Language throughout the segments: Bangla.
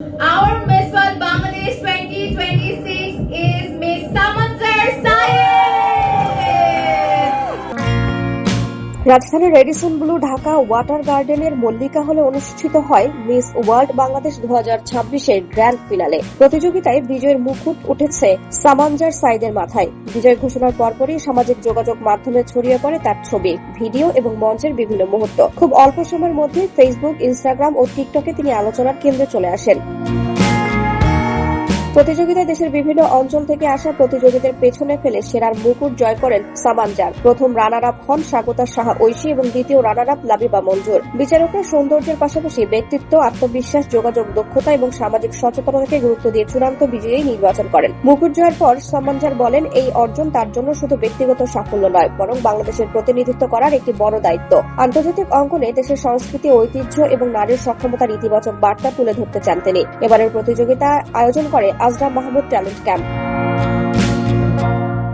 Our Miss World Bangladesh 2026 is Miss Samanzar Syed. রাজধানীর রেডিসন ব্লু ঢাকা ওয়াটার গার্ডেনের মল্লিকা হলে অনুষ্ঠিত হয় মিস ওয়ার্ল্ড বাংলাদেশ 2026-এর গ্র্যান্ড ফিনালে। প্রতিযোগিতায় বিজয়ের মুকুট উঠেছে সামানজার সাইদের মাথায়। বিজয় ঘোষণার পরপরই সামাজিক যোগাযোগ মাধ্যমে ছড়িয়ে পড়ে তার ছবি, ভিডিও এবং মঞ্চের বিভিন্ন মুহূর্ত। খুব অল্প সময়ের মধ্যে ফেসবুক, ইনস্টাগ্রাম ও টিকটকে তিনি আলোচনার কেন্দ্রে চলে আসেন। প্রতিযোগিতায় দেশের বিভিন্ন অঞ্চল থেকে আসা প্রতিযোগীদের পেছনে ফেলে সেরার মুকুট জয় করেন সামানজার। প্রথম রানার আপ হন স্বাগতা সাহা ঐশী এবং দ্বিতীয় রানার আপ লাবিবা মঞ্জুর। বিচারকরা সৌন্দর্যের পাশাপাশি ব্যক্তিত্ব, আত্মবিশ্বাস, যোগাযোগ দক্ষতা এবং সামাজিক সচেতনতাকে গুরুত্ব দিয়ে চূড়ান্ত বিজয়ী নির্বাচন করেন। মুকুট জয়ের পর সামানজার বলেন, এই অর্জন তার জন্য শুধু ব্যক্তিগত সাফল্য নয়, বরং বাংলাদেশের প্রতিনিধিত্ব করার একটি বড় দায়িত্ব। আন্তর্জাতিক অঙ্গনে দেশের সংস্কৃতি, ঐতিহ্য এবং নারীর সক্ষমতার ইতিবাচক বার্তা তুলে ধরতে চান তিনি। এবারের প্রতিযোগিতা আয়োজন করে আজরা মাহমুদ ট্যালেন্ট ক্যাম্প।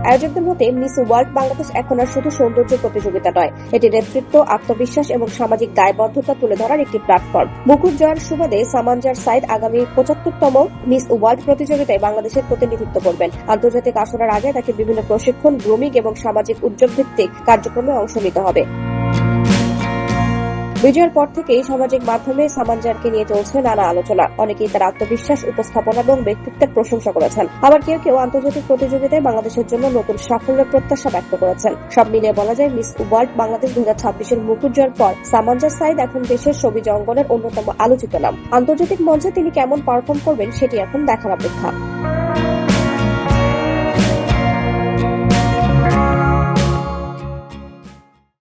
আয়োজকদের মতে মিস ওয়ার্ল্ড বাংলাদেশ এখন আর শুধু সৌন্দর্য প্রতিযোগিতা নয়, এটি নেতৃত্ব, আত্মবিশ্বাস এবং সামাজিক দায়বদ্ধতা তুলে ধরার একটি প্ল্যাটফর্ম। মুকুট জয়ের সুবাদে সামানজার সাইদ আগামী 75তম মিস ওয়ার্ল্ড প্রতিযোগিতায় বাংলাদেশের প্রতিনিধিত্ব করবেন। আন্তর্জাতিক আসরের আগে তাকে বিভিন্ন প্রশিক্ষণ, গ্রুমিং এবং সামাজিক উদ্যোগ ভিত্তিক কার্যক্রমে অংশ নিতে হবে। বিজয়ের পর থেকেই সামাজিক মাধ্যমে সামানজারকে নিয়ে চলছে নানা আলোচনা। অনেকেই তার আত্মবিশ্বাস, উপস্থাপনা এবং ব্যক্তিত্বের প্রশংসা করেছেন। আবার কেউ কেউ আন্তর্জাতিক প্রতিযোগিতায় বাংলাদেশের জন্য নতুন সাফল্যের প্রত্যাশা ব্যক্ত করেছেন। সব মিলিয়ে বলা যায়, মিস ওয়ার্ল্ড বাংলাদেশ 2026-এর মুকুট জয়ের পর সামানজার সাইদ এখন দেশের ছবি অঙ্গনের অন্যতম আলোচিত নাম। আন্তর্জাতিক মঞ্চে তিনি কেমন পারফর্ম করবেন সেটি এখন দেখার অপেক্ষা।